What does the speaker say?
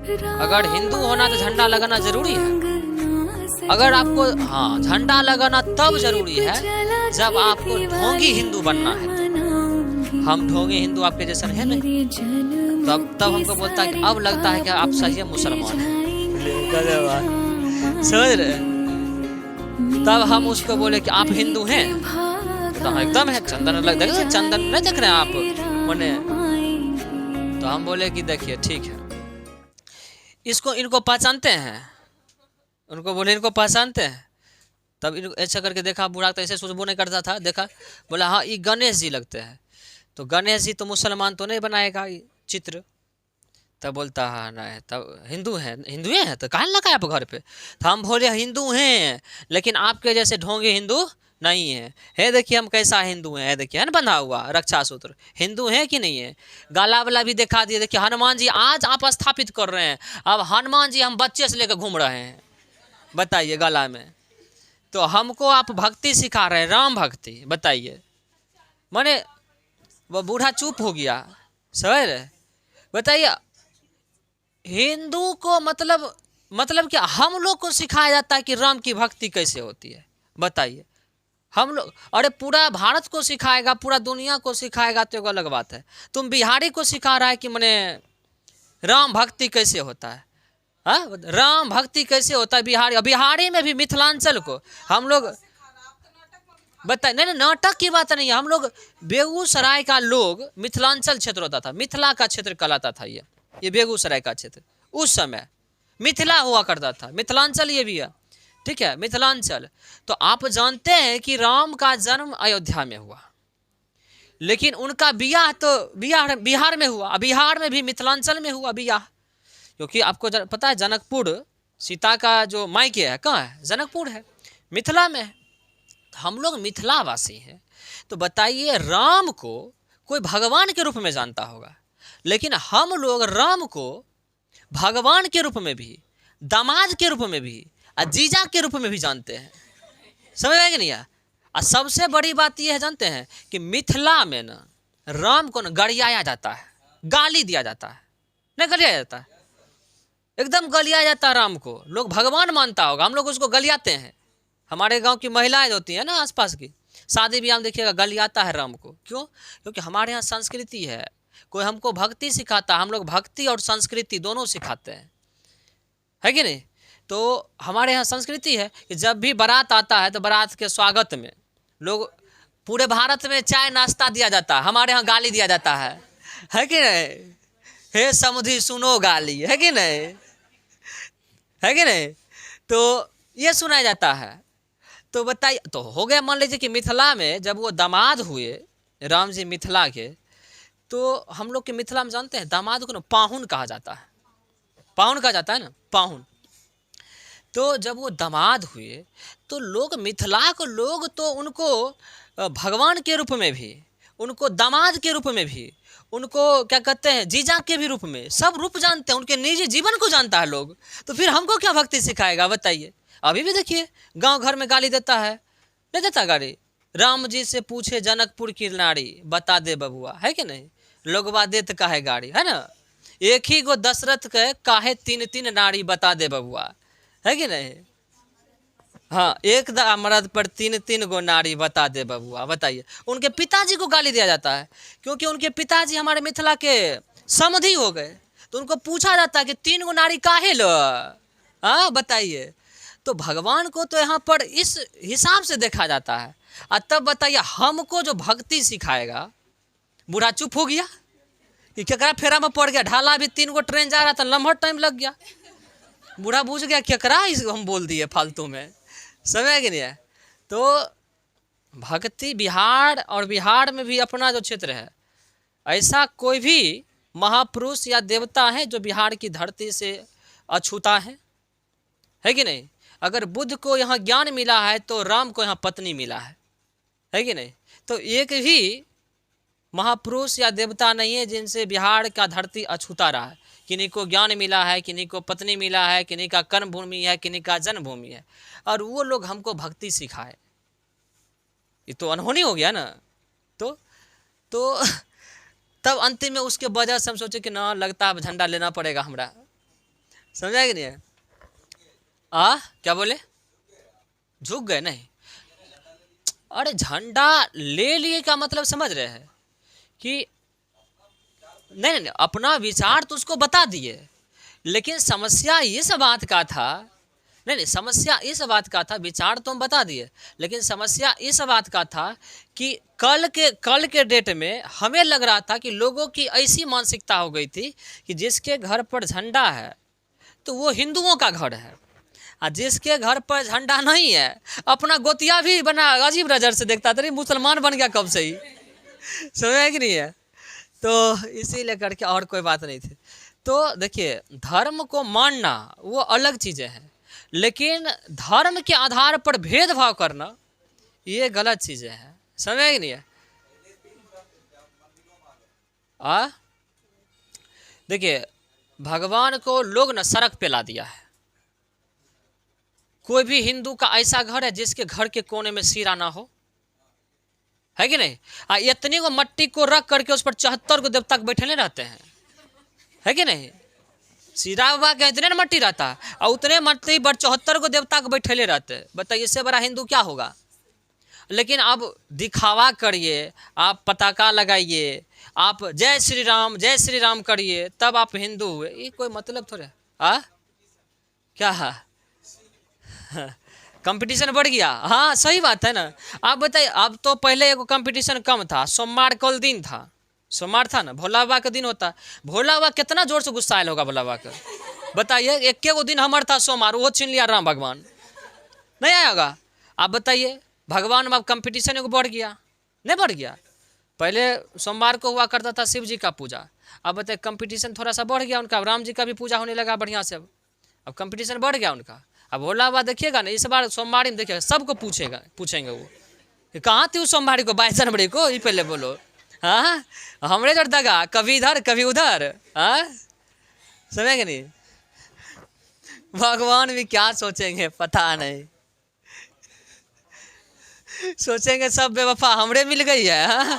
अगर हिंदू होना तो झंडा लगाना जरूरी है। अगर आपको झंडा लगाना तब जरूरी है जब आपको ढोंगी हिंदू बनना है। हम ढोंगी हिंदू आपके जैसा है नहीं, तब हमको बोलता है कि अब लगता है कि आप सही है मुसलमान है, समझ रहे? तब हम उसको बोले कि आप हिंदू हैं, तो एकदम है चंदन लग, देख चंदन नहीं देख रहे हैं आप मने? तो हम बोले कि देखिए ठीक है, इनको पहचानते हैं, उनको बोले इनको पहचानते हैं। तब इनको ऐसा करके देखा, बूढ़ा तो ऐसे सोचबो नहीं करता था, देखा बोला हाँ ये गणेश जी लगते हैं। तो गणेश जी तो मुसलमान तो नहीं बनाएगा ये चित्र। तब बोलता हाँ नहीं, तब हिंदू हैं तो कहाँ लगा आप घर पे? तो हम बोले हिंदू हैं, लेकिन आपके जैसे ढोंगे हिंदू नहीं है। हे देखिए हम कैसा हिंदू हैं, देखिए है ना बंधा हुआ रक्षा सूत्र, हिंदू है कि नहीं है? गाला वाला भी दिखा दिए, देखिए हनुमान जी आज आप स्थापित कर रहे हैं, अब हनुमान जी हम बच्चे से लेकर घूम रहे हैं, बताइए गला में। तो हमको आप भक्ति सिखा रहे हैं, राम भक्ति, बताइए। माने वो बूढ़ा चुप हो गया, समझ रहे? बताइए हिंदू को मतलब क्या हम लोग को सिखाया जाता है कि राम की भक्ति कैसे होती है, बताइए। हम लोग, अरे पूरा भारत को सिखाएगा, पूरा दुनिया को सिखाएगा तो एक अलग बात है। तुम बिहारी को सिखा रहा है कि मैंने राम भक्ति कैसे होता है? हाँ, राम भक्ति कैसे होता है बिहारी में भी मिथिलांचल को हम लोग बताए। नहीं नाटक की बात नहीं है, हम लोग बेगूसराय का लोग मिथिलांचल क्षेत्र होता था, मिथिला का क्षेत्र कहलाता था ये बेगूसराय का क्षेत्र उस समय मिथिला हुआ करता था, मिथिलांचल ये भी है, ठीक है मिथिलांचल। तो आप जानते हैं कि राम का जन्म अयोध्या में हुआ, लेकिन उनका बियाह तो बिहार में हुआ, बिहार में भी मिथिलांचल में हुआ बियाह, क्योंकि आपको पता है जनकपुर सीता का जो मायके है कहाँ है? जनकपुर है, मिथिला में है। हम लोग मिथिलावासी हैं, तो बताइए राम को कोई भगवान के रूप में जानता होगा, लेकिन हम लोग राम को भगवान के रूप में भी, दामाद के रूप में भी और जीजा के रूप में भी जानते हैं, समझ आए कि नहीं? और सबसे बड़ी बात यह है जानते हैं कि मिथिला में ना राम को ना गरियाया जाता है, गाली दिया जाता है, नहीं गरियाया जाता है, एकदम गलिया जाता है राम को। लोग भगवान मानता होगा, हम लोग उसको गलियाते हैं। हमारे गांव की महिलाएं होती हैं ना आसपास की, शादी ब्याह में देखिएगा गलियाता है राम को। क्यों? क्योंकि हमारे यहाँ संस्कृति है, कोई हमको भक्ति सिखाता, हम लोग भक्ति और संस्कृति दोनों सिखाते हैं, है कि नहीं? तो हमारे यहाँ संस्कृति है कि जब भी बारात आता है तो बारात के स्वागत में लोग, पूरे भारत में चाय नाश्ता दिया जाता है, हमारे यहाँ गाली दिया जाता है कि नहीं? हे समुधी सुनो गाली, है कि नहीं? है कि नहीं? तो ये सुनाया जाता है। तो बताइए, तो हो गया, मान लीजिए कि मिथिला में जब वो दामाद हुए राम जी मिथिला के, तो हम लोग के मिथिला में जानते हैं दामाद को ना पाहुन कहा जाता है, पाहुन कहा जाता है ना, पाहुन। तो जब वो दामाद हुए तो लोग मिथिला को लोग तो उनको भगवान के रूप में भी, उनको दामाद के रूप में भी, उनको क्या कहते हैं जीजा के भी रूप में, सब रूप जानते हैं, उनके निजी जीवन को जानता है लोग। तो फिर हमको क्या भक्ति सिखाएगा, बताइए? अभी भी देखिए गांव घर में गाली देता है, नहीं देता गाली? राम जी से पूछे जनकपुर की नारी, बता दे बबुआ, है कि नहीं? लोगवा देत काहे गाड़ी, है ना? एक ही गो दशरथ के काहे तीन तीन नारी, बता दे बबुआ, है कि नहीं? हाँ, एक मर्द पर तीन तीन गो नारी, बता दे बबुआ, बताइए। उनके पिताजी को गाली दिया जाता है क्योंकि उनके पिताजी हमारे मिथिला के समधी हो गए, तो उनको पूछा जाता है कि तीन गो नारी काहे लो, हाँ बताइए। तो भगवान को तो यहाँ पर इस हिसाब से देखा जाता है। और तब बताइए हमको जो भक्ति सिखाएगा, बूढ़ा चुप हो गया कि केकरा फेरा में पड़ गया, ढाला भी 3 गो ट्रेन जा रहा था, लम्बा टाइम लग गया, बूढ़ा बूझ गया केकरा हम बोल दिए फालतू में, समझ कि नहीं है? तो भक्ति बिहार और बिहार में भी अपना जो क्षेत्र है, ऐसा कोई भी महापुरुष या देवता है जो बिहार की धरती से अछूता है कि नहीं? अगर बुद्ध को यहाँ ज्ञान मिला है तो राम को यहाँ पत्नी मिला है कि नहीं? तो एक भी महापुरुष या देवता नहीं है जिनसे बिहार का धरती अछूता रहा है। किन्हीं को ज्ञान मिला है, किन्हीं को पत्नी मिला है, किन्हीं का कर्म भूमि है, किन्हीं का जन्मभूमि है, और वो लोग हमको भक्ति सिखाए, ये तो अनहोनी हो गया ना। तो तब अंतिम में उसके वजह से हम सोचे कि ना लगता है झंडा लेना पड़ेगा हमरा, समझा कि नहीं है? क्या बोले? झुक गए? नहीं, अरे झंडा ले लिए का मतलब समझ रहे हैं कि नहीं नहीं नहीं, अपना विचार तो उसको बता दिए, लेकिन समस्या इस बात का था, नहीं नहीं, समस्या इस बात का था, विचार तो हम बता दिए, लेकिन समस्या इस बात का था कि कल के डेट में हमें लग रहा था कि लोगों की ऐसी मानसिकता हो गई थी कि जिसके घर पर झंडा है तो वो हिंदुओं का घर है, और जिसके घर पर झंडा नहीं है अपना गोतिया भी बना अजीब नजर से देखता था, मुसलमान बन गया कब से ही। समझ कि नहीं है? तो इसी लेकर के और कोई बात नहीं थी। तो देखिए, धर्म को मानना वो अलग चीज़ें हैं, लेकिन धर्म के आधार पर भेदभाव करना ये गलत चीज़ें हैं। समझ कि नहीं है? देखिए, भगवान को लोग न सड़क पे ला दिया है। कोई भी हिंदू का ऐसा घर है जिसके घर के कोने में सिरा ना हो, है कि नहीं? इतनी को मट्टी को रख करके उस पर 74 को देवता बैठे रहते हैं, है कि नहीं? सिरा बाबा के इतने मट्टी रहता है और उतने मट्टी पर 74 को देवता को बैठे रहते। बताइए, इससे बड़ा हिंदू क्या होगा? लेकिन अब दिखावा करिए, आप पताका लगाइए, आप जय श्री राम करिए, तब आप हिंदू हुए, ये कोई मतलब थोड़े। क्या है? कंपटीशन बढ़ गया? हाँ सही बात है ना। आप बताइए, अब तो पहले एक कंपटीशन कम था, सोमवार कल दिन था, सोमवार था ना, भोला बाबा का दिन होता। भोला बाबा कितना जोर से गुस्सा आयल होगा भोला बाबा का, बताइए। एक वो दिन हमार था सोमवार, वो छीन लिया राम भगवान, नहीं आया होगा? आप बताइए, भगवान में अब कंपटीशन एगो बढ़ गया, नहीं बढ़ गया? पहले सोमवार को हुआ करता था शिव जी का पूजा, अब बताइए कंपटीशन थोड़ा सा बढ़ गया उनका, राम जी का भी पूजा होने लगा बढ़िया से, अब कंपटीशन बढ़ गया उनका। अब भोला बाबा देखिएगा ना, इस बार सोमवारी में देखिएगा सबको पूछेंगे वो, कहाँ थी उस सोमवारी को 22 जनवरी को, ये पहले बोलो। हाँ, हमरे जड़ दगा, कभी इधर कभी उधर। समझे नहीं? भगवान भी क्या सोचेंगे पता नहीं, सोचेंगे सब बेवफा हमरे मिल गई है।